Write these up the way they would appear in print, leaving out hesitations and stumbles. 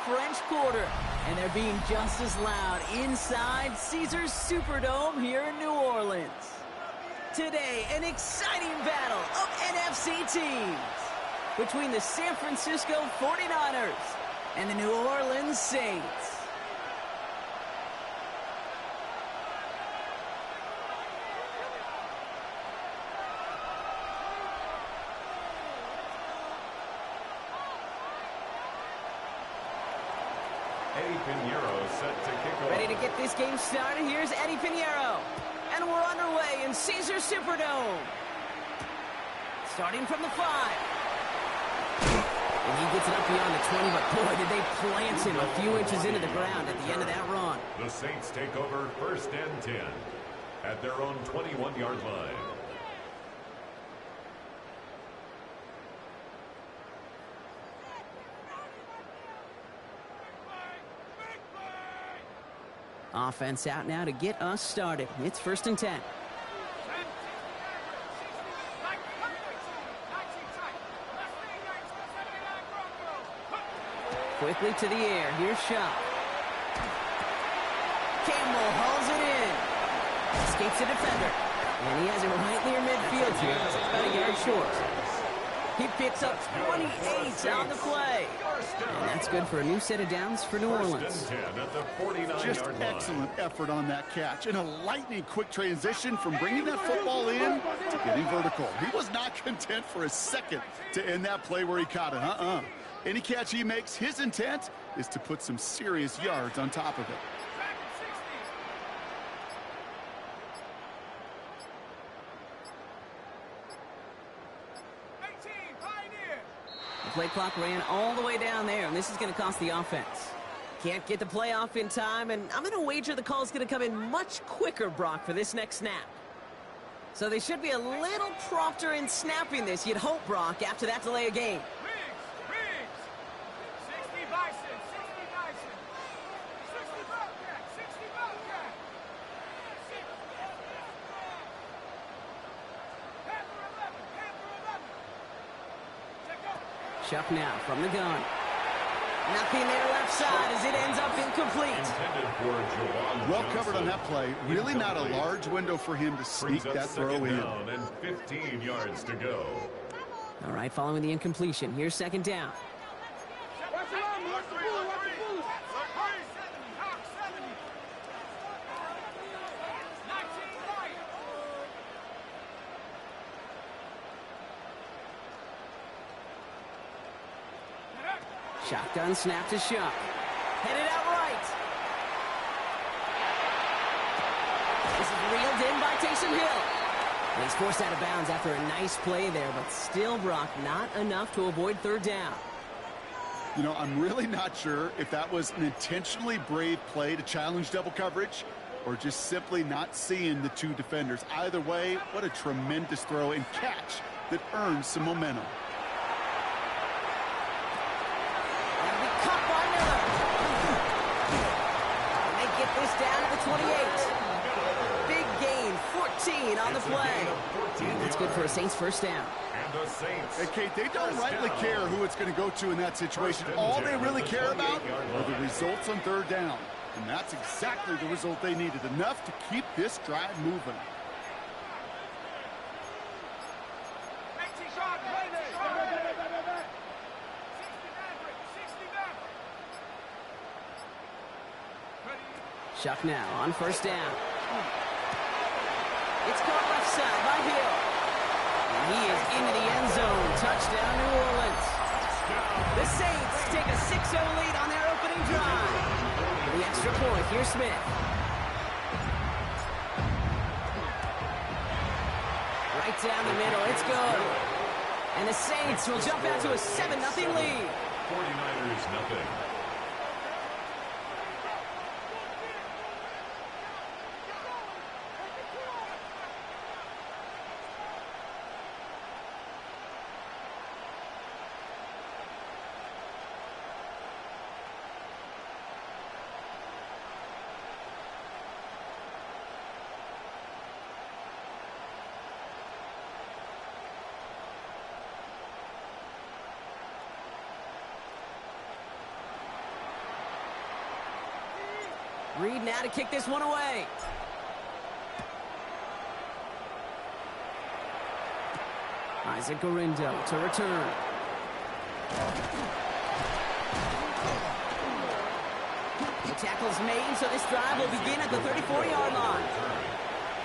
French Quarter, and they're being just as loud inside Caesars Superdome here in New Orleans. Today, an exciting battle of NFC teams between the San Francisco 49ers and the New Orleans Saints. Set to kick off. Ready to get this game started. Here's Eddie Pinheiro. And we're underway in Caesars Superdome. Starting from the 5. And he gets it up beyond the 20, but boy, did they plant him a few inches into the ground at the end of that run. The Saints take over 1st and 10 at their own 21-yard line. Offense out now to get us started. It's 1st and 10. Quickly to the air. Here's Shaw. Campbell hauls it in. Escapes the defender. And he has it right near midfield here. It's about a yard short. He picks up 28 on the play. And that's good for a new set of downs for New Orleans. Just excellent effort on that catch. And a lightning-quick transition from bringing that football in to getting vertical. He was not content for a second to end that play where he caught it. Any catch he makes, his intent is to put some serious yards on top of it. The play clock ran all the way down there, and this is going to cost the offense. Can't get the play off in time, and I'm going to wager the call is going to come in much quicker, Brock, for this next snap. So they should be a little prompter in snapping this, you'd hope, Brock, after that delay of game. Chuck now from the gun. Nothing there left side as it ends up incomplete. Well covered on that play. Really not a large window for him to sneak that throw in. And 15 yards to go. All right, following the incompletion. Here's 2nd down. Shotgun snap to Shuck. Headed out right. This is reeled in by Taysom Hill. And he's forced out of bounds after a nice play there, but still, Brock, not enough to avoid 3rd down. You know, I'm really not sure if that was an intentionally brave play to challenge double coverage or just simply not seeing the two defenders. Either way, what a tremendous throw and catch that earns some momentum. Down to the 28. Big gain, 14 on the play. And that's good for a Saints 1st down. Hey, Kate, they don't rightly care who it's going to go to in that situation. All they really care about are the results on 3rd down. And that's exactly the result they needed. Enough to keep this drive moving. Chuck now on 1st down. It's caught left side by Hill. And he is into the end zone. Touchdown, New Orleans. The Saints take a 6-0 lead on their opening drive. The extra point, here's Smith. Right down the middle, it's good. And the Saints will jump out to a 7-0 lead. 49ers nothing. Reed now to kick this one away. Isaac Gorindo to return. The tackle's made, so this drive will begin at the 34-yard line.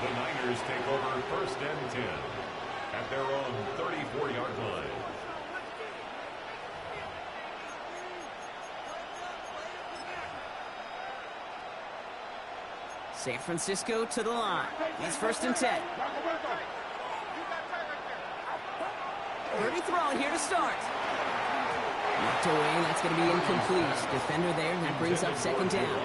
The Niners take over 1st and 10 at their own 34-yard line. San Francisco to the line. It's 1st and 10. Early throw here to start. Knocked away, and that's going to be incomplete. Defender there, and that brings up 2nd down.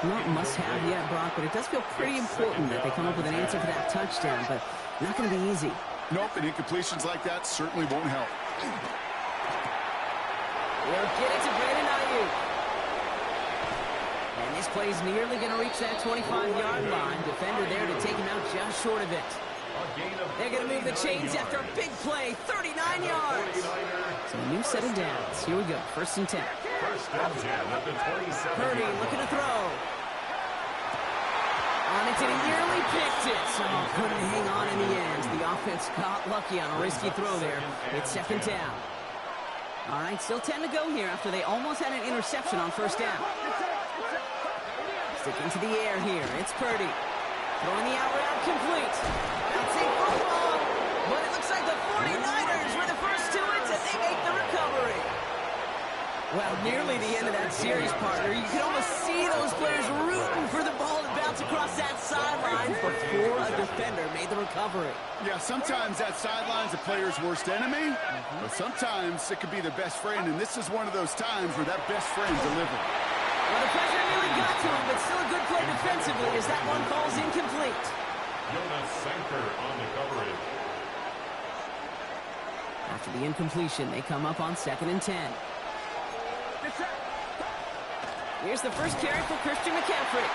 Not must-have yet, Brock, but it does feel pretty important that they come up with an answer for that touchdown, but not going to be easy. Nope, and incompletions like that certainly won't help. We'll get it to Brandon Ayuk. And this play's nearly going to reach that 25-yard line. Defender there to take him out just short of it. They're going to move the chains after a big play, 39 yards. So a new set of downs. Here we go, 1st and 10. 1st and 10 at the 27. Purdy looking to throw. On it, and he nearly picked it. So couldn't hang on in the end. The offense got lucky on a risky throw there. It's 2nd down. All right, still 10 to go here after they almost had an interception on 1st down. Sticking to the air here. It's Purdy. Throwing the out route complete. Bouncing football. But it looks like the 49ers were the first to it, and they make the recovery. Well, nearly the end of that series, partner. You can almost see those players rooting for the ball to bounce across that sideline before a defender made the recovery. Yeah, sometimes that sideline's a player's worst enemy, but sometimes it could be their best friend, and this is one of those times where that best friend delivered. Well, the pressure nearly got to him, but still a good play defensively as that one falls incomplete. Jonas Sanker on the coverage. After the incompletion, they come up on 2nd and 10. Here's the first carry for Christian McCaffrey.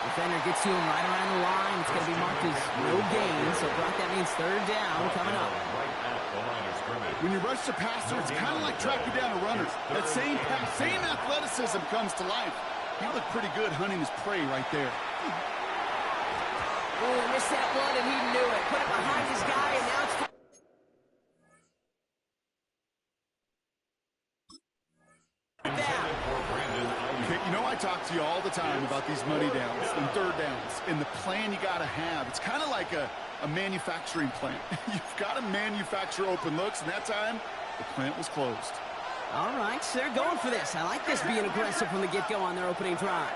Defender gets to him right around the line. It's going to be marked as no gain, so Brock, that means 3rd down coming up. When you rush the passer, it's kind of like tracking down a runner. That same pass, same athleticism comes to life. He looked pretty good hunting his prey right there. Oh, missed that one, and he knew it. Put it behind his guy, and now it's... Okay, you know I talk to you all the time about these money downs and 3rd downs and the plan you got to have. It's kind of like a manufacturing plant. You've got to manufacture open looks, and that time, the plant was closed. All right, so they're going for this. I like this being aggressive from the get-go on their opening drive.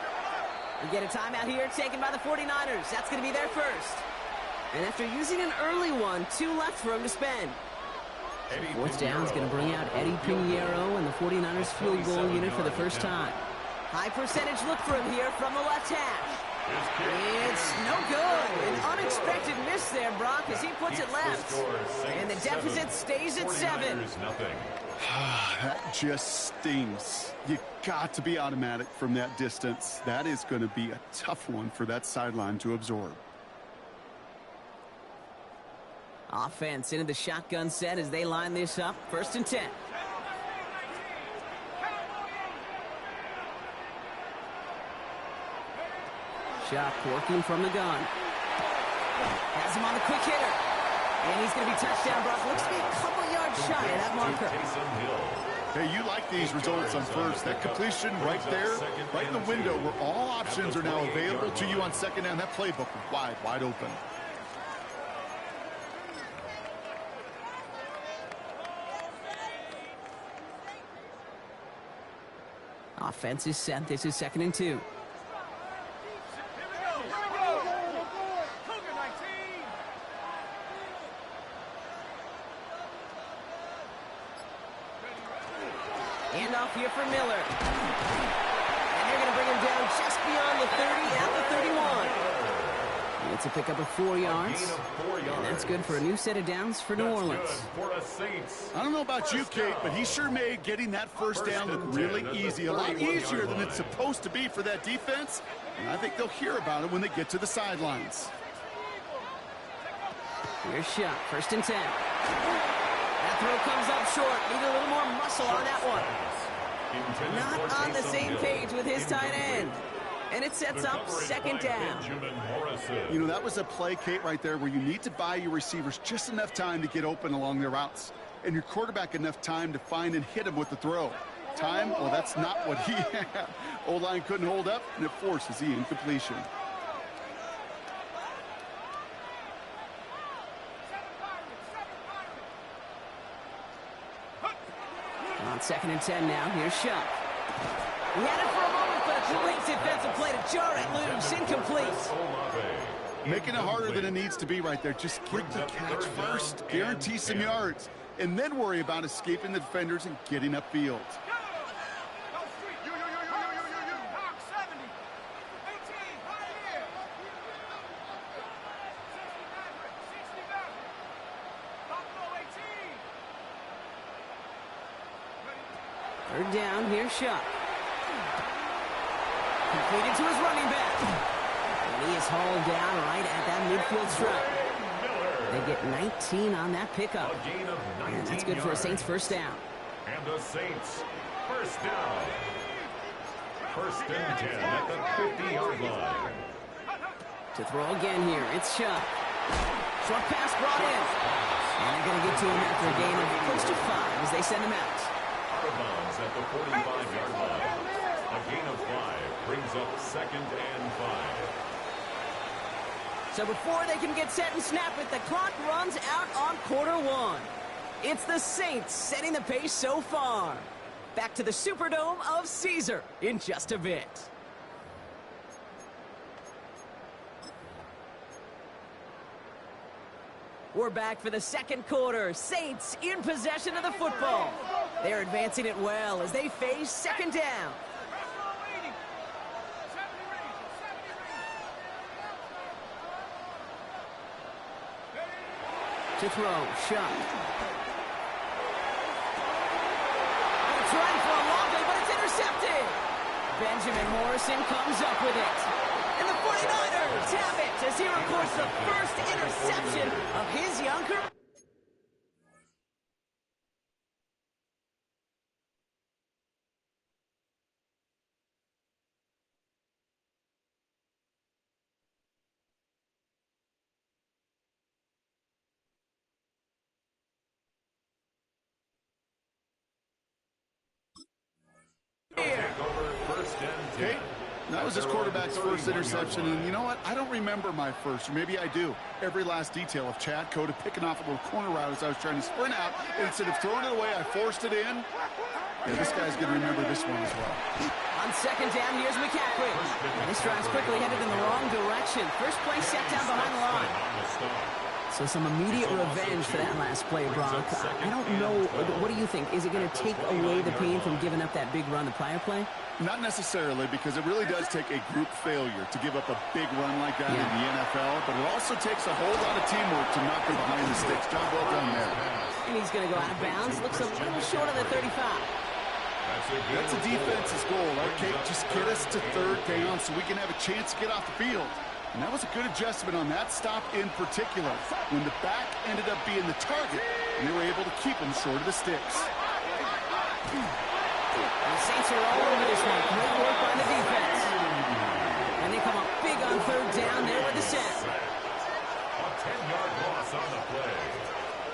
We get a timeout here taken by the 49ers. That's going to be their first. And after using an early one, 2 left for him to spend. So 4th down is going to bring out Eddie Pinheiro and the 49ers field goal unit for the first time. High percentage look for him here from the left hash. It's no good. An unexpected miss there, Brock, as he puts it left. And the deficit stays at 7. That just stings. You got to be automatic from that distance. That is going to be a tough one for that sideline to absorb. Offense into the shotgun set as they line this up. 1st and 10. Shock working from the gun. Has him on the quick hitter. And he's going to be touchdown, Brock. Looks to be a couple yards shy of that marker. Hey, you like these results on 1st. That completion right there, right in the window where all options are now available to you on 2nd down. That playbook wide open. Offense is set. This is 2nd and 2. Handoff here for Miller. And they're going to bring him down just beyond the 30 at the 31. It's a pickup of 4 yards. And that's good for a new set of downs for New Orleans. I don't know about you, Kate, but he sure made getting that 1st down look really easy. A lot easier than it's supposed to be for that defense. And I think they'll hear about it when they get to the sidelines. Here's shot. 1st and 10. That throw comes up short. Need a little more muscle on that one. Not on the same page with his tight end. And it sets up second down. You know, that was a play, Kate, right there where you need to buy your receivers just enough time to get open along their routes. And your quarterback enough time to find and hit him with the throw. Time, well, that's not what he had. O-line couldn't hold up, and it forces the incompletion. On 2nd and 10 now, here's Shuck. He had it for a moment, but a great defensive play to jar it loose. Incomplete. Making it harder than it needs to be right there. Just get the catch first. Guarantee some yards. And then worry about escaping the defenders and getting upfield. Third down, here's Shuck. Completed to his running back. And he is hauled down right at that midfield stripe. They get 19 on that pickup. And that's good for a Saints first down. And the Saints first down. 1st and 10 at the 50-yard line. To throw again here, it's Shuck. Short pass brought in. And they're going to get to him after a gain of close to 5 as they send him out. Out of bounds at the 45-yard line. A gain of 5 brings up 2nd and 5. So before they can get set and snap it, the clock runs out on quarter 1. It's the Saints setting the pace so far. Back to the Superdome of Caesar in just a bit. We're back for the second quarter. Saints in possession of the football. They're advancing it well as they face second down. To throw, Shuck. Trying for a long way, but it's intercepted. Benjamin Morrison comes up with it. And the 49ers have it as he records the first interception of his young career. Okay, that was his quarterback's first interception, and you know what? I don't remember my first, or maybe I do. Every last detail of Chad Cota picking off a little corner route as I was trying to sprint out, and instead of throwing it away, I forced it in. Yeah, this guy's going to remember this one as well. On second down, here's McCaffrey. And this drive's quickly headed in the wrong direction. First play set down behind the line. So some immediate revenge for that last play, Brock. I don't know. What do you think? Is it going to take away the pain from giving up that big run the prior play? Not necessarily, because it really does take a group failure to give up a big run like that in the NFL, but it also takes a whole lot of teamwork to knock him behind the sticks. Job well done there. And he's going to go out of bounds. Looks a little short of the 35. That's a defense's goal, right, Kate? Just get us to third down so we can have a chance to get off the field. And that was a good adjustment on that stop in particular, when the back ended up being the target, and they were able to keep him short of the sticks. The Saints are all over this one. Great work by the defense. And they come up big on third down there with the set. A 10-yard loss on the play.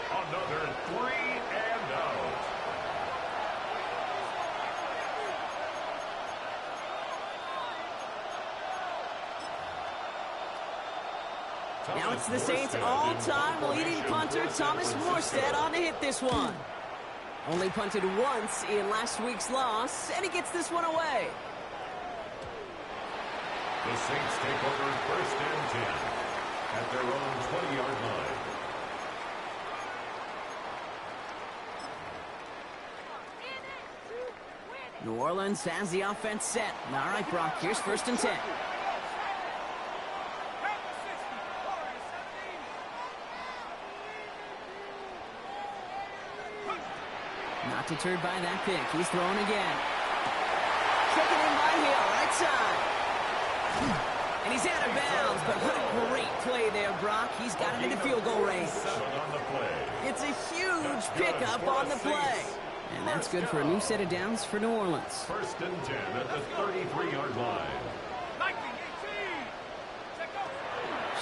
Another 3 and out. Now it's the Saints' all-time leading punter, Thomas Morstead, on to hit this one. Only punted once in last week's loss, and he gets this one away. The Saints take over 1st and 10 at their own 20-yard line. New Orleans has the offense set. All right, Brock, here's 1st and 10. Not deterred by that pick. He's throwing again. Taken in by Hill, right side. And he's out of bounds, but what a great play there, Brock. He's got him into field goal range. It's a huge pickup on the play. And that's good for a new set of downs for New Orleans. 1st and 10 at the 33-yard line.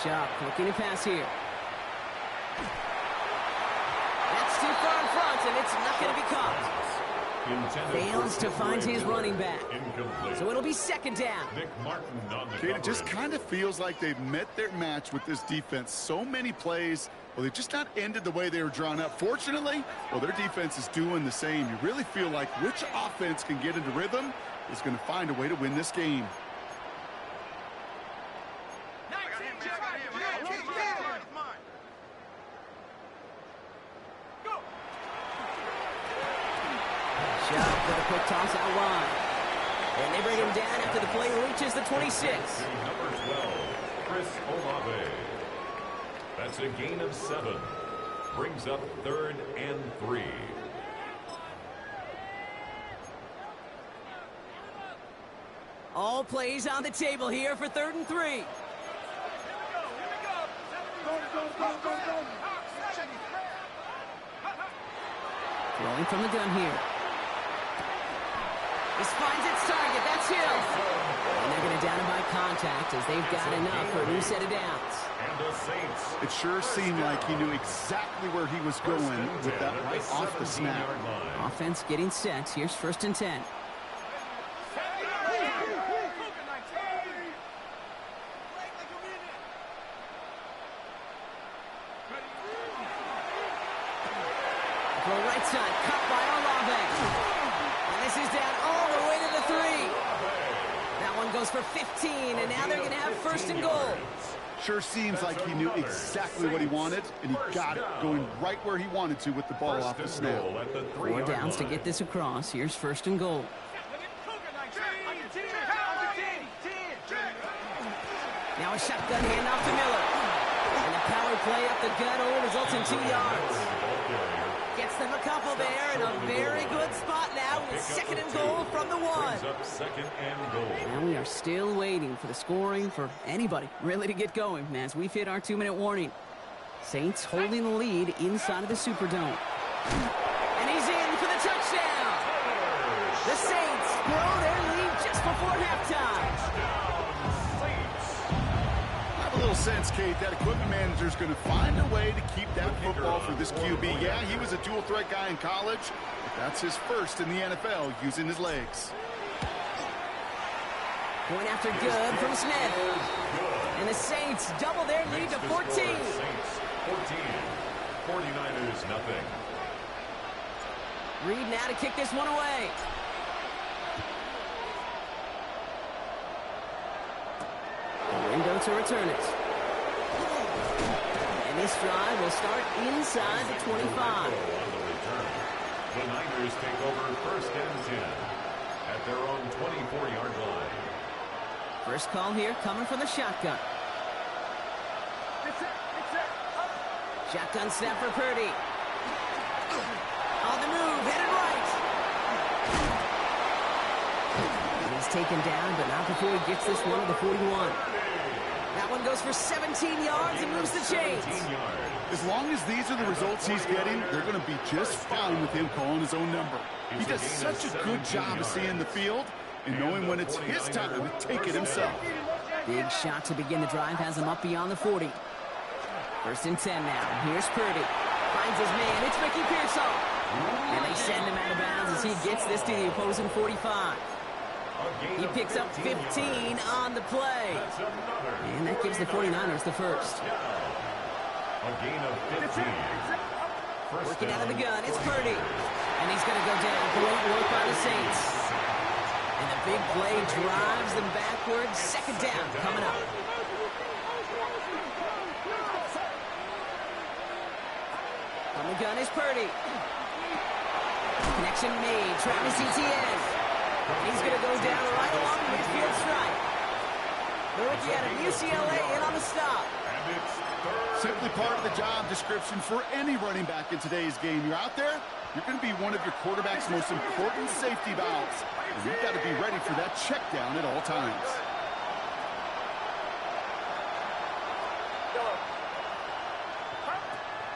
Shock looking to pass here. That's too far in front, and it's not going to be caught. Fails to find his running back. Incomplete. So it'll be second down. Nick Martin on the Kate, it just coverage. kind of feels like they've met their match with this defense. So many plays, well, they've just not ended the way they were drawn up. Fortunately, well, their defense is doing the same. You really feel like which offense can get into rhythm is going to find a way to win this game. Shock with a quick toss out wide. And they bring him down after the play reaches the 26. Number 12, Chris Olave. That's a gain of 7. Brings up 3rd and 3. All plays on the table here for 3rd and 3. Throwing from the gun here. This finds its target. That's Hill. And they're going to down him by contact as they've got enough for a new set of downs. And the Saints. It sure seemed like he knew exactly where he was going with that right off the snap. Offense getting set. Here's 1st and 10. Throw right side, cut by Olave. And this is down all the way to the 3. That one goes for 15, and now they're going to have 1st and goal. Sure seems like he knew exactly what he wanted, and he got it, going right where he wanted to with the ball off the snap. 4 downs to get this across. Here's 1st and goal. Now a shotgun handoff to Miller. And the power play up the gut only results in 2 yards. Gets them a couple there, and a very good spot now with 2nd and goal from the 1. Up 2nd and goal. And we are still waiting for the scoring for anybody really to get going as we've hit our 2-minute warning. Saints holding the lead inside of the Superdome. And he's in for the touchdown. The Saints grow their lead just before halftime. A little sense, Kate, that equipment manager is going to find a way to keep that football for this QB. Yeah, he was a dual-threat guy in college, but that's his first in the NFL using his legs. Point after good from Smith. And the Saints double their lead to 14. Saints 14. 49ers nothing. Reed now to kick this one away. Window to return it. And this drive will start inside the 25. The Niners take over 1st and 10 at their own 24-yard line. First call here coming from the shotgun. Shotgun snap for Purdy. On the move, headed right. And he's taken down, but not before he gets this one to the 41. That one goes for 17 yards and moves the chains. As long as these are the results he's getting, they're going to be just fine with him calling his own number. He does such a good job of seeing the field and knowing when it's his time to take it himself. Big shot to begin the drive has him up beyond the 40. 1st and 10 now. Here's Purdy. Finds his man. It's Ricky Pearsall. And they send him out of bounds as he gets this to the opposing 45. He picks up 15 on the play. And that gives the 49ers the first. A gain of 15. Working out of the gun, it's Purdy. And he's going to go down. Great work by the Saints. And the big play drives them backwards. 2nd down coming up. From the gun is Purdy. Connection made. Travis Etienne. He's going to go down right along the midfield stripe. The rookie out of UCLA in on the stop. Simply part of the job description for any running back in today's game. You're out there, you're going to be one of your quarterback's most important safety valves. And you've got to be ready for that check down at all times.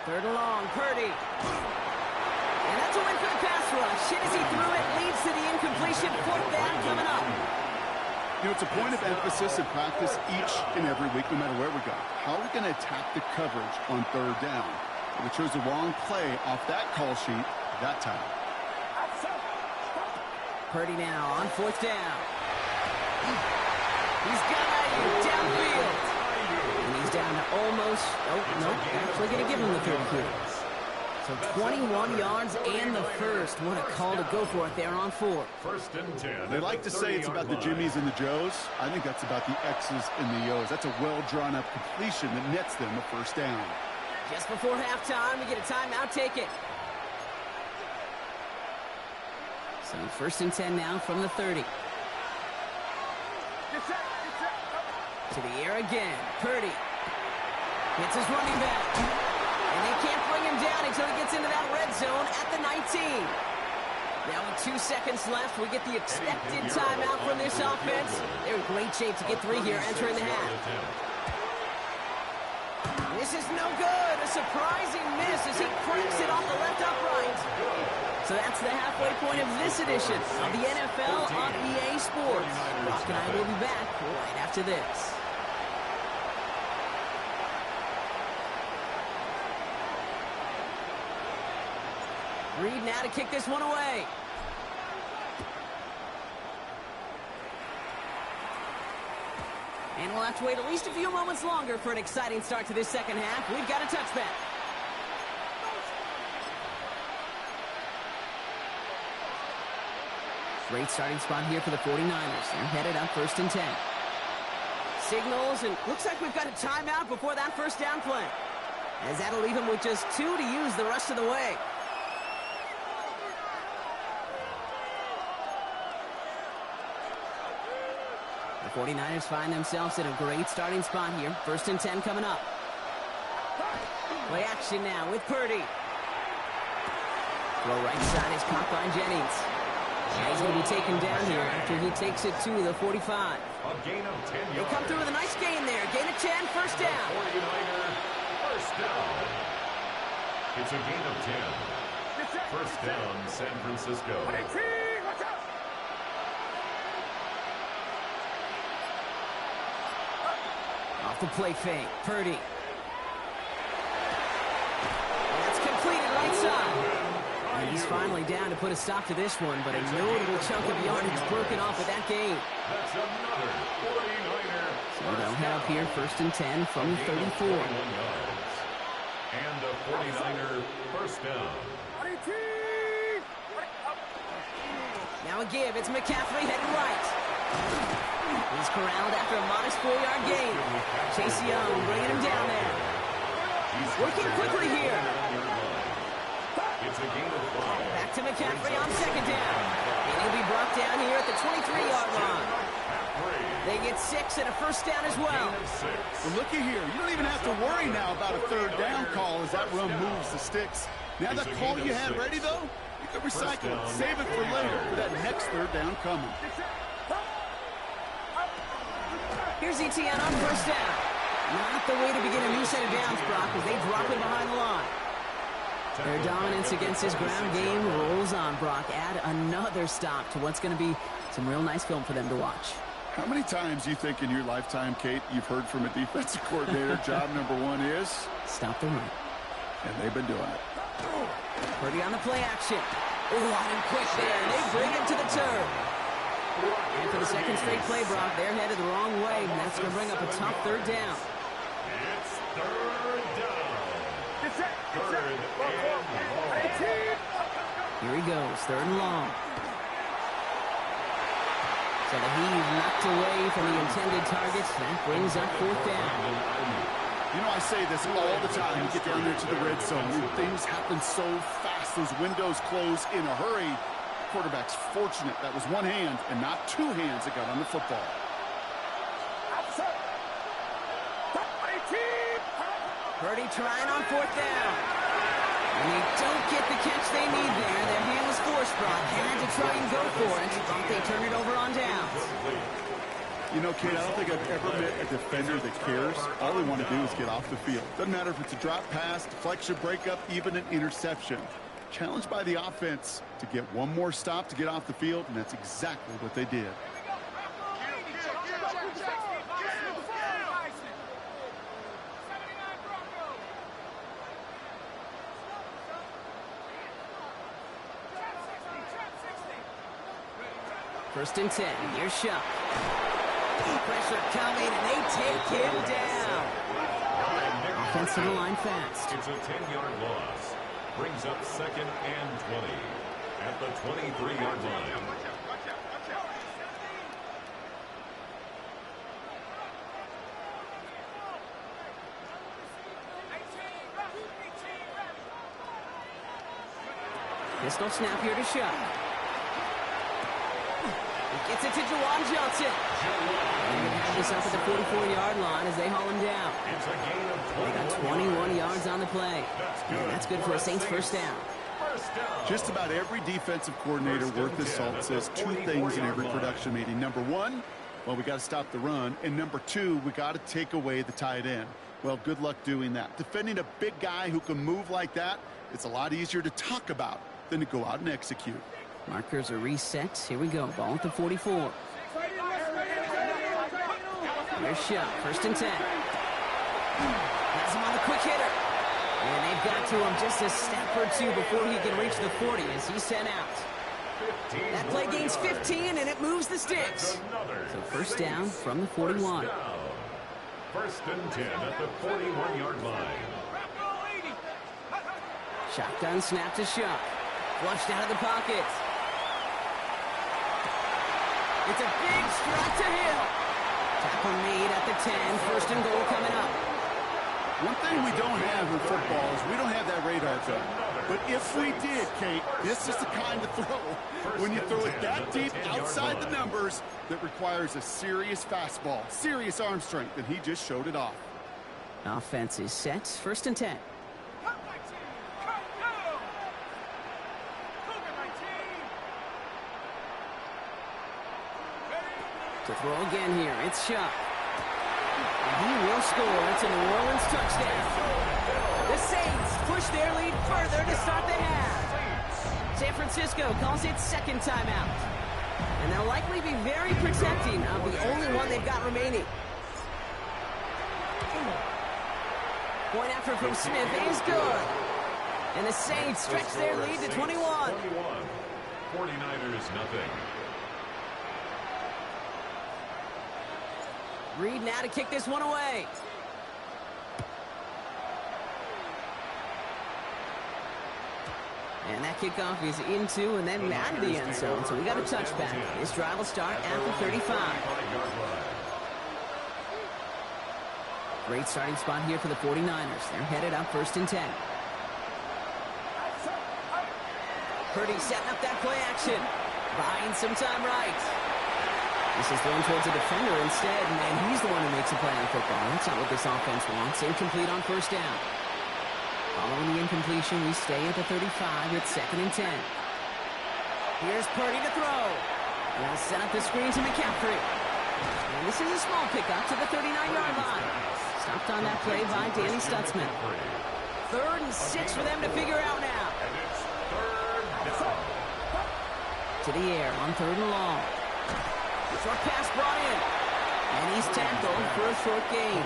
Third and long, Purdy. And that's a win for the pass rush. Shit as he threw it, leads to the incompletion. 4th down coming up. You know, it's a point of emphasis in practice each and every week, no matter where we go. How are we going to attack the coverage on third down? We chose the wrong play off that call sheet that time. Purdy now on fourth down. He's got you downfield. And he's down to almost, no, actually going to give him the 30 here. So 21 yards and the first. What a call to go for it there on 4. First and 10. They like to say it's about the Jimmies and the Joes. I think that's about the X's and the O's. That's a well-drawn-up completion that nets them a first down. Just before halftime, we get a timeout taken. So first and 10 now from the 30. To the air again. Purdy hits his running back. And they can't bring him down until he gets into that red zone at the 19. Now with 2 seconds left, we get the expected timeout from this offense. They're in great shape to get 3 here entering the half. This is no good. A surprising miss as he cranks it off the left upright. So that's the halfway point of this edition of the NFL on EA Sports. Brock and I will be back right after this. Reed now to kick this one away. And we'll have to wait at least a few moments longer for an exciting start to this second half. We've got a touchback. Great starting spot here for the 49ers. They're headed up first and 10. Signals, and looks like we've got a timeout before that first down play. As that'll leave them with just 2 to use the rest of the way. The 49ers find themselves in a great starting spot here. First and 10 coming up. Play action now with Purdy. Throw right side is caught by Jennings. And he's going to be taken down here after he takes it to the 45. A gain of 10 yards. They come through with a nice gain there. Gain of 10, first down. 49er, first down. It's a gain of 10. First down, San Francisco. Off the play fake, Purdy. That's completed right side. And he's finally down to put a stop to this one, but a notable chunk of yardage broken off with that gain. That's another 49er. So they'll head up here first and 10 from the 34. And a 49er first down. Now a give, it's McCaffrey heading right. He's corralled after a modest 4-yard gain. Chase Young bringing him down there. Working quickly here. It's a gain of 5. Back to McCaffrey on second down. And he'll be brought down here at the 23-yard line. They get 6 and a first down as well. Well, looky here. You don't even have to worry now about a third down call as that run moves the sticks. Now that call you had ready, though, you can recycle it. Save it for later for that next third down coming. Here's ETN on first down. Not the way to begin a new set of downs, Brock, as they drop it behind the line. Their dominance against his ground game rolls on, Brock. Add another stop to what's going to be some real nice film for them to watch. How many times do you think in your lifetime, Kate, you've heard from a defensive coordinator, job number 1 is? Stop the run. And they've been doing it. Purdy on the play action. Oh, on him quick there. They bring him to the turn. And for the second straight play, Brock, they're headed the wrong way, and that's going to bring up a tough third down. It's third down. Third and long. Here he goes, third and long. So the heave knocked away from the intended targets. That brings up fourth down. You know, I say this all the time. You get down there to the red zone, and things happen so fast. Those windows close in a hurry. Quarterback's fortunate that was one hand and not 2 hands that got on the football. Purdy trying on fourth down. And they don't get the catch they need there. Their hand was forced, Brock. Had to try and go for it, but they turn it over on downs. You know, Kate, I don't think I've ever met a defender that cares. All they want to do is get off the field. Doesn't matter if it's a drop pass, deflection, breakup, even an interception. Challenged by the offense to get one more stop to get off the field, and that's exactly what they did. First and 10. Here's Shuck. Pressure coming, and they take him down. Offense to the line fast. It's a 10-yard loss. Brings up 2nd and 20 at the 23-yard line. Pistol snap here to Shuck. He gets it to Juwan Johnson. And they have this up at the 44-yard line as they haul him down. It's a gain of 21 They got 21 yards on the play. And that's good for a Saints first down. Just about every defensive coordinator worth his salt says two things in every production meeting. Number one, well, we got to stop the run. And number two, we got to take away the tight end. Well, good luck doing that. Defending a big guy who can move like that, it's a lot easier to talk about than to go out and execute. Markers are reset. Here we go. Ball at the 44. Here's Shuck. First and 10. Has him on the quick hitter. And they've got to him just a step or two before he can reach the 40 as he's sent out. That play gains 15, and it moves the sticks. So first down from the 41. First and 10 at the 41-yard line. Shotgun snap to Shuck. Flushed out of the pocket. It's a big strike to Hill. Tackle made at the 10. First and goal coming up. One thing we don't have in football is we don't have that radar gun. But if we did, Kate, this is the kind of throw, when you throw it that deep outside the numbers, that requires a serious fastball, serious arm strength, and he just showed it off. Offense is set. First and 10. To throw again here, it's Shuck. And he will score. It's a New Orleans touchdown. The Saints push their lead further to start the half. San Francisco calls it second timeout. And they'll likely be very protecting of the only one they've got remaining. Point after from Smith is good. And the Saints stretch their lead to 21. 49ers nothing. Reed now to kick this one away. And that kickoff is into and then out of the end zone. So we got a touchback. This drive will start at the 35. Great starting spot here for the 49ers. They're headed up first and 10. Purdy setting up that play action. Buying some time right. This is thrown towards a defender instead, and he's the one who makes a play on football. That's not what this offense wants. Incomplete on first down. Following the incompletion, we stay at the 35. It's second and 10. Here's Purdy to throw. They'll set up the screen to McCaffrey. And this is a small pickup to the 39-yard line. Stopped on that play by Danny Stutzman. 3rd and 6 for them to figure out now. To the air on 3rd and long. Short pass brought in. And he's tackled for a short gain.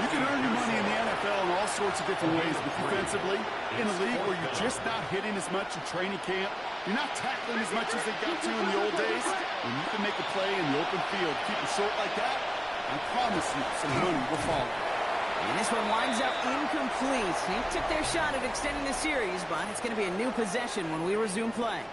You can earn your money in the NFL in all sorts of different ways, but defensively, in a league where you're just not hitting as much in training camp, you're not tackling as much as they got to in the old days, when you can make a play in the open field, keep it short like that, I promise you some money will follow. And this one winds up incomplete. They took their shot at extending the series, but it's going to be a new possession when we resume play.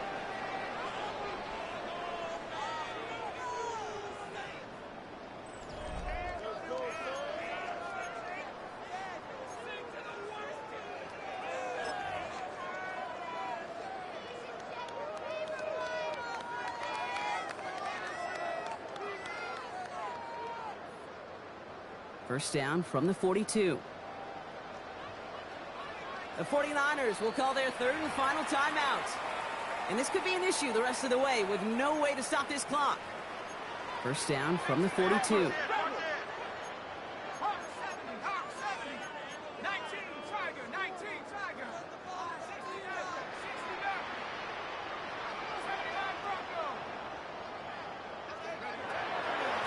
First down from the 42. The 49ers will call their 3rd and final timeout. And this could be an issue the rest of the way with no way to stop this clock. First down from the 42.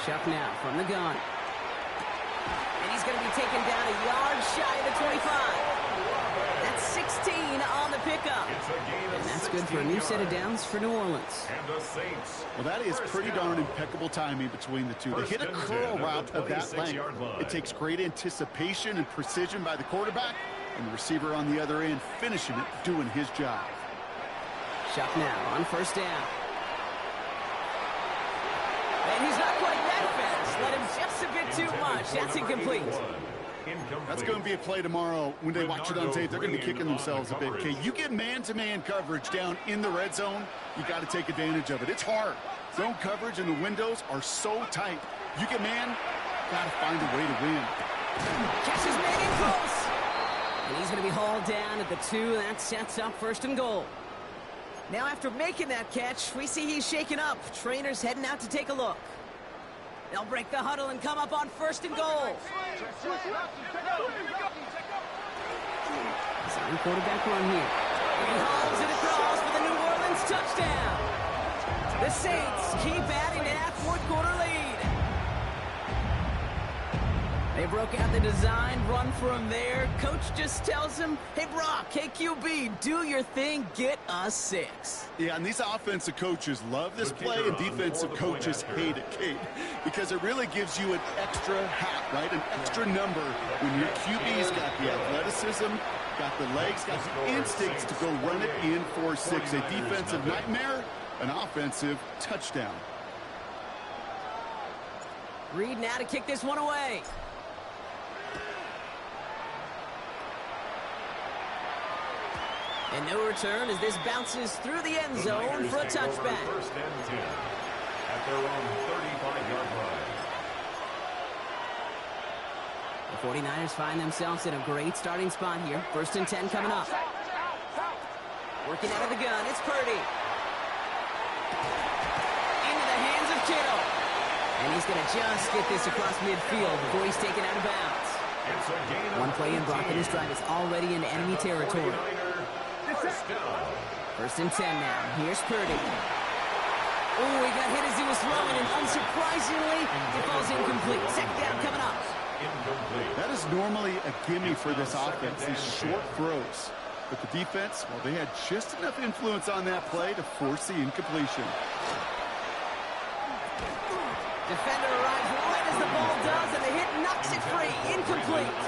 Shuck now from the gun. And he's going to be taken down a yard shy of the 25. That's 16 on the pickup. And that's good for a new set of downs for New Orleans. And the Saints. Well, that is pretty darn impeccable timing between the two. They hit a curl route of that length. It takes great anticipation and precision by the quarterback, and the receiver on the other end finishing it, doing his job. Shot now on first down. And he's not quite that fast. Let him just a bit too much. That's incomplete. That's going to be a play tomorrow. When they watch it on tape, they're going to be kicking themselves a bit. Okay, you get man-to-man coverage down in the red zone, you got to take advantage of it. It's hard. Zone coverage and the windows are so tight. You get man, got to find a way to win. Catch is made in close. And he's going to be hauled down at the 2. That sets up first and goal. Now after making that catch, we see he's shaken up. Trainer's heading out to take a look. They'll break the huddle and come up on first and goal. Sign quarterback run here. He hauls it across for the New Orleans touchdown. The Saints keep adding to that fourth quarter lead. They broke out the design run for him there. Coach just tells him, hey, Brock, hey, QB, do your thing, get us 6. Yeah, and these offensive coaches love this play, and defensive coaches hate it, Kate, because it really gives you an extra hat, right, an extra number when your QB's got the athleticism, got the legs, got the instincts to go run it in for 6. A defensive nightmare, an offensive touchdown. Reed now to kick this one away. And no return as this bounces through the end zone for a touchback. First and 10 at their own 35-yard line. The 49ers find themselves in a great starting spot here. First and 10 coming up. Working out of the gun, it's Purdy. Into the hands of Kittle. And he's going to just get this across midfield before he's taken out of bounds. One play in, Brock, and this drive is already in enemy territory. First and 10 now. Here's Purdy. Oh, he got hit as he was throwing, and unsurprisingly, it falls incomplete. Second down coming up. That is normally a gimme for this offense, these short throws. But the defense, well, they had just enough influence on that play to force the incompletion. Defender arrives right as the ball does, and the hit knocks it free. Incomplete.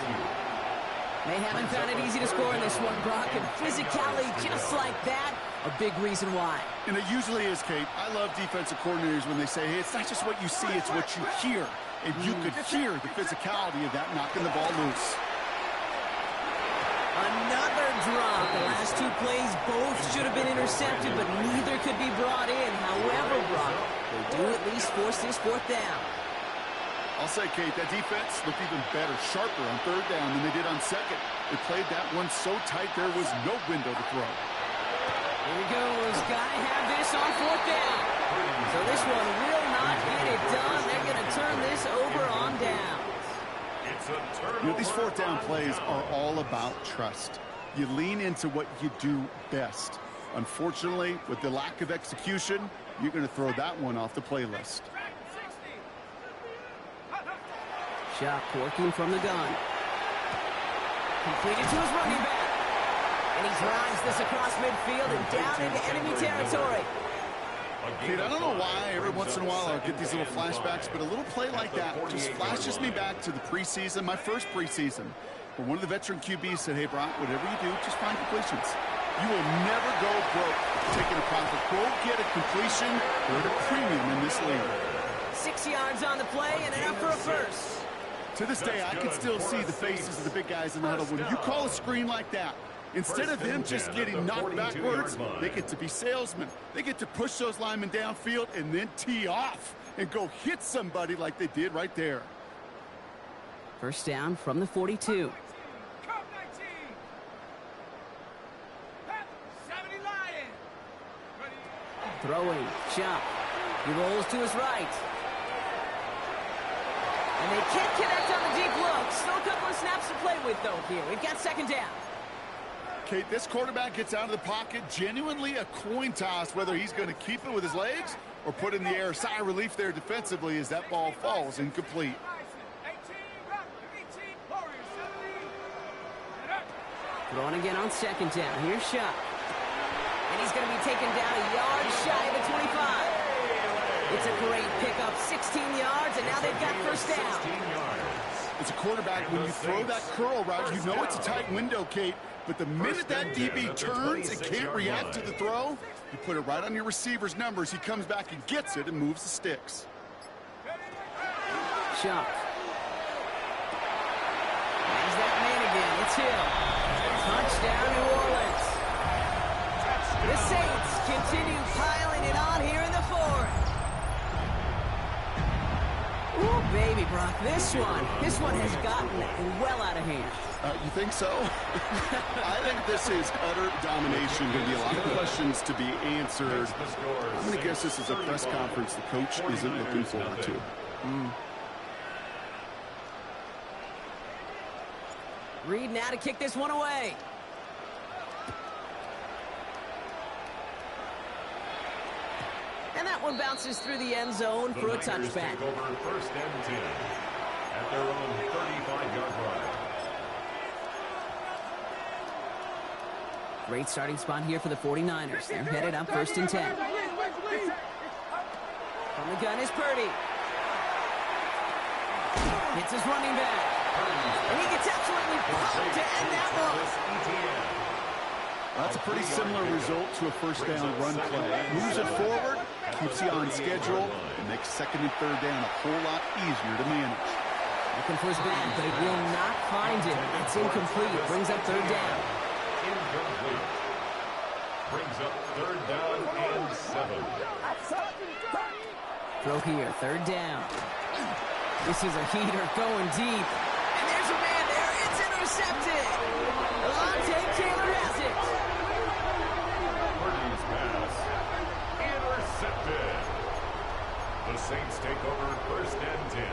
They haven't found it easy to score in this one, Brock, and physicality just like that, a big reason why. And it usually is, Kate. I love defensive coordinators when they say, hey, it's not just what you see, it's what you hear. And you could hear the physicality of that knocking the ball loose. Another drop. The last 2 plays both should have been intercepted, but neither could be brought in. However, Brock, they do at least force this 4th down. I'll say, Kate, that defense looked even better, sharper on 3rd down than they did on 2nd. They played that one so tight there was no window to throw. Here he goes. Got to have this on 4th down. So this one will not get it done. They're going to turn this over on downs. You know, these 4th down plays are all about trust. You lean into what you do best. Unfortunately, with the lack of execution, you're going to throw that one off the playlist. Shot working from the gun. Completed to his running back. And he drives this across midfield and down into enemy territory. Kate, I don't know why every once in a while I'll get these little flashbacks, but a little play like that just flashes me back to the preseason, my first preseason, where one of the veteran QBs said, hey, Brock, whatever you do, just find completions. You will never go broke taking a profit. Go get a completion. We're at a premium in this league. 6 yards on the play and enough for a first. To this day, I can still see the faces of the big guys in the huddle. When you call a screen like that, instead of them just getting knocked backwards, they get to be salesmen. They get to push those linemen downfield and then tee off and go hit somebody like they did right there. First down from the 42. Throwing, Chop. He rolls to his right. And they can't connect on the deep look. Still a couple of snaps to play with, though, here. We've got second down. Kate, this quarterback gets out of the pocket, genuinely a coin toss, whether he's going to keep it with his legs or put in the air. Sigh of relief there defensively as that ball falls incomplete. Throwing again on second down. Here's Shot. And He's going to be taken down a yard shy of the 25. It's a great pickup, 16 yards, and now they've got first down. As a quarterback, when you throw that curl route, you know it's a tight window, Kate. But the minute that DB turns and can't react to the throw, you put it right on your receiver's numbers. He comes back and gets it and moves the sticks. Chuck. There's that man again. It's Hill. Touchdown, New Orleans. The Saints continue piling it on here in the fourth. Ooh, baby, Brock, this one has gotten well out of hand. You think so? I think this is utter domination. Going to be a lot of questions to be answered. I'm going to guess this is a press conference the coach isn't looking forward to. Reed now to kick this one away. And that one bounces through the end zone for a touchback. Take over first and 10 at their own 35-yard line. Great starting spot here for the 49ers. They're headed up first and 10. From the gun is Purdy. It's his running back. And he gets absolutely pumped to end that one. That's a pretty similar result to a first down run play. Moves it forward, keeps you on schedule, and makes second and third down a whole lot easier to manage. Looking for his back, but it will not find him. It's incomplete. Brings up third down. Incomplete. Brings up third down and 7. Throw here, third down. This is a heater going deep. And there's a man there. It's intercepted. Alontae Taylor has it. Purdy's pass. Intercepted. The Saints take over first and 10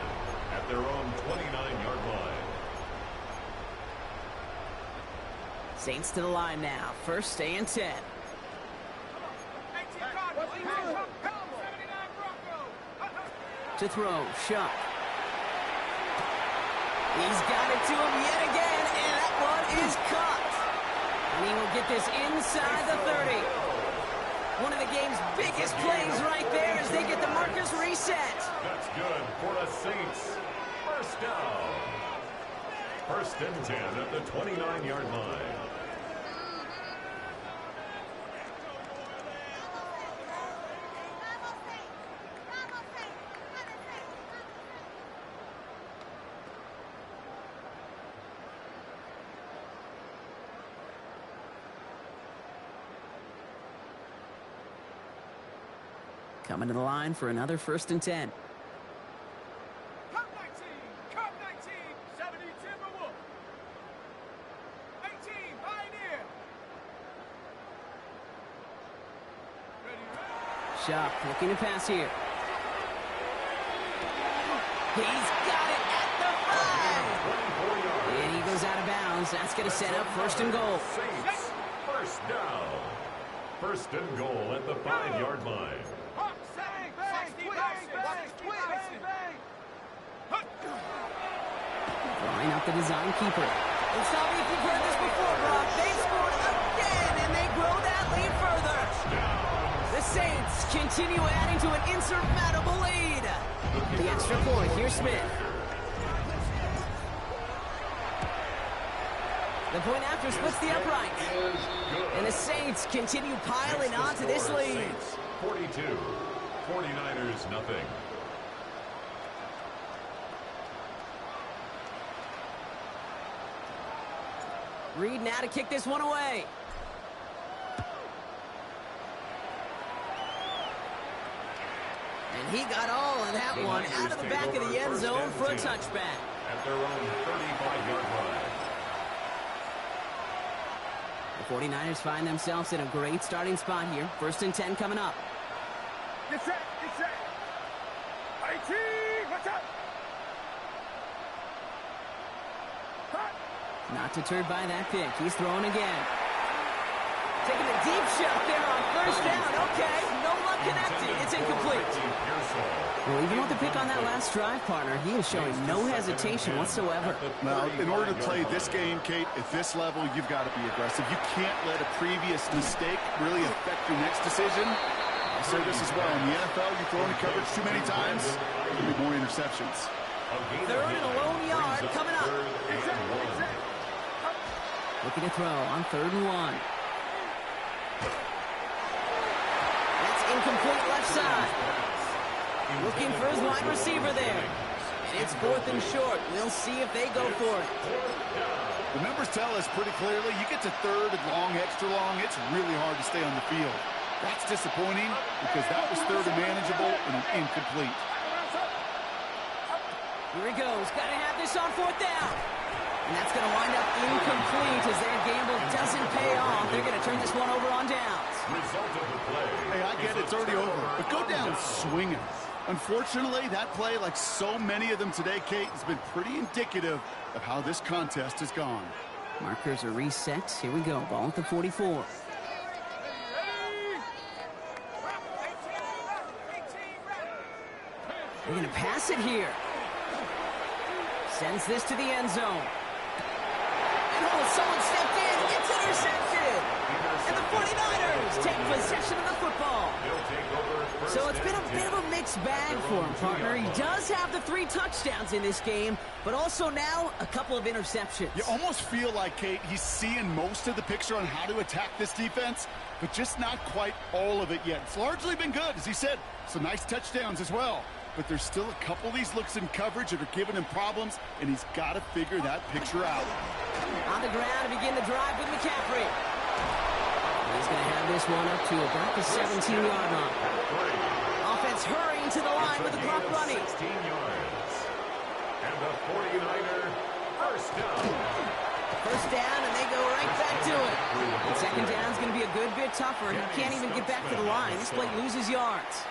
at their own 29-yard line. Saints to the line now. First and 10. To throw, Shuck. He's got it to him yet again, and that one is caught. And he will get this inside the 30. One of the game's biggest plays right there as they get the markers reset. That's good for the Saints. First down. First and 10 at the 29-yard line. Coming to the line for another first and 10. Cup 19, Cup 19, 70 Timberwolf. 18, Pioneer. Shuck looking to pass here. He's got it at the 5. And he goes out of bounds. That's going to set up first and goal. Saints, first down. First and goal at the 5-yard line. Line up the design keeper. And tell me if you've heard this before, Brock. They scored again, and they grow that lead further. The Saints continue adding to an insurmountable lead. The extra point, here's Smith. The point after splits the uprights. And the Saints continue piling on to this lead. 42, 49ers nothing. Reed now to kick this one away. And he got all of that one out of the back of the end zone for a touchback. At their own 35-yard line. The 49ers find themselves in a great starting spot here. First and 10 coming up. Get set, get set. 18, what's up? Not deterred by that pick. He's throwing again. Taking a deep shot there on first down. Okay, Nola connected. It's incomplete. Well, even with the pick on that last drive, partner, he is showing no hesitation whatsoever. Well, in order to play this game, Kate, at this level, you've got to be aggressive. You can't let a previous mistake really affect your next decision. I say this as well. In the NFL, you throw into coverage too many times, there'll be more interceptions. Third and a lone yard coming up. Looking to throw on 3rd and 1. That's incomplete left side. Looking for his wide receiver there. And it's 4th and short. We'll see if they go for it. The numbers tell us pretty clearly, you get to 3rd and long, extra long, it's really hard to stay on the field. That's disappointing because that was 3rd and manageable and incomplete. Here he goes. Got to have this on 4th down. And that's going to wind up incomplete as their gamble doesn't pay off. They're going to turn this one over on downs. Hey, I get it's already over, but go down swinging. Unfortunately, that play, like so many of them today, Kate, has been pretty indicative of how this contest has gone. Markers are reset. Here we go. Ball at the 44. They're going to pass it here. Sends this to the end zone. And someone stepped in. It's intercepted. And the 49ers take possession of the football. So it's been a bit of a mixed bag for him, partner. He does have the 3 touchdowns in this game, but also now a couple of interceptions. You almost feel like, Kate, he's seeing most of the picture on how to attack this defense, but just not quite all of it yet. It's largely been good, as he said. Some nice touchdowns as well. But there's still a couple of these looks in coverage that are giving him problems, and he's got to figure that picture out. On the ground to begin the drive with McCaffrey. He's going to have this one up to about the 17-yard line. Offense hurrying to the line with the clock running. 16 yards. And the 49er first down. First down, and they go right back to it. And second down is going to be a good bit tougher. He can't even get back to the line. This play loses yards.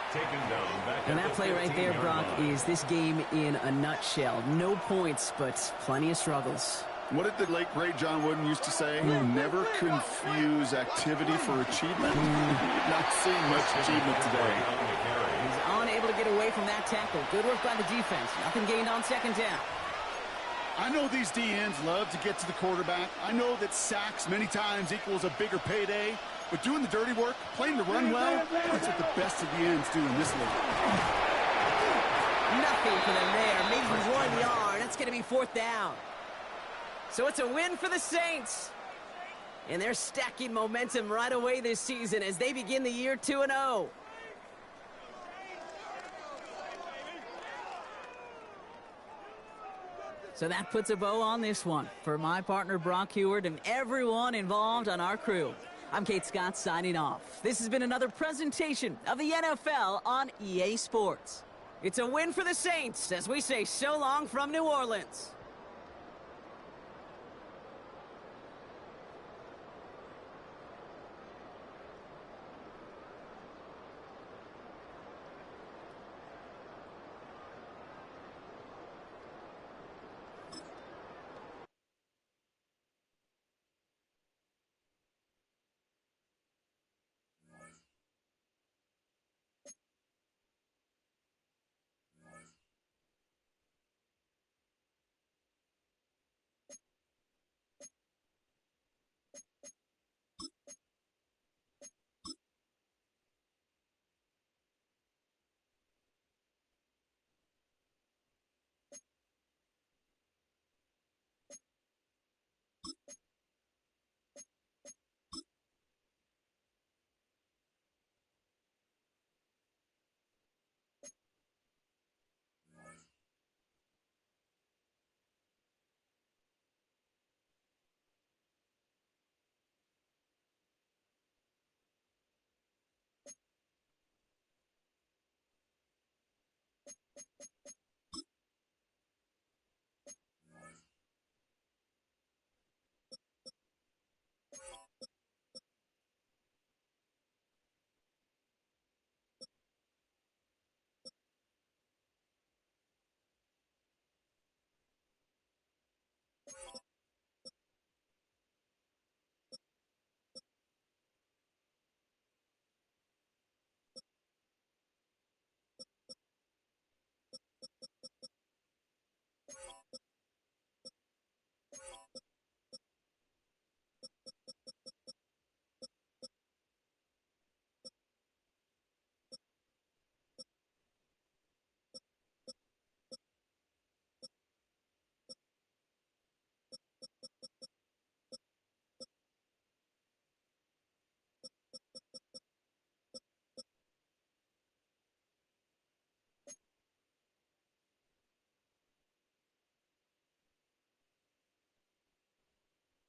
And that play right there, Brock, is this game in a nutshell. No points, but plenty of struggles. What did the late, great John Wooden used to say? Never confuse activity for achievement. Not seeing much achievement today. He's unable to get away from that tackle. Good work by the defense. Nothing gained on second down. I know these DNs love to get to the quarterback. I know that sacks many times equals a bigger payday. But doing the dirty work, playing the run well, that's what the best of the ends do in this league. Nothing for them there. Maybe 1 yard. That's going to be 4th down. So it's a win for the Saints. And they're stacking momentum right away this season as they begin the year 2-0. So that puts a bow on this one. For my partner, Brock Heward, and everyone involved on our crew, I'm Kate Scott signing off. This has been another presentation of the NFL on EA Sports. It's a win for the Saints as we say so long from New Orleans.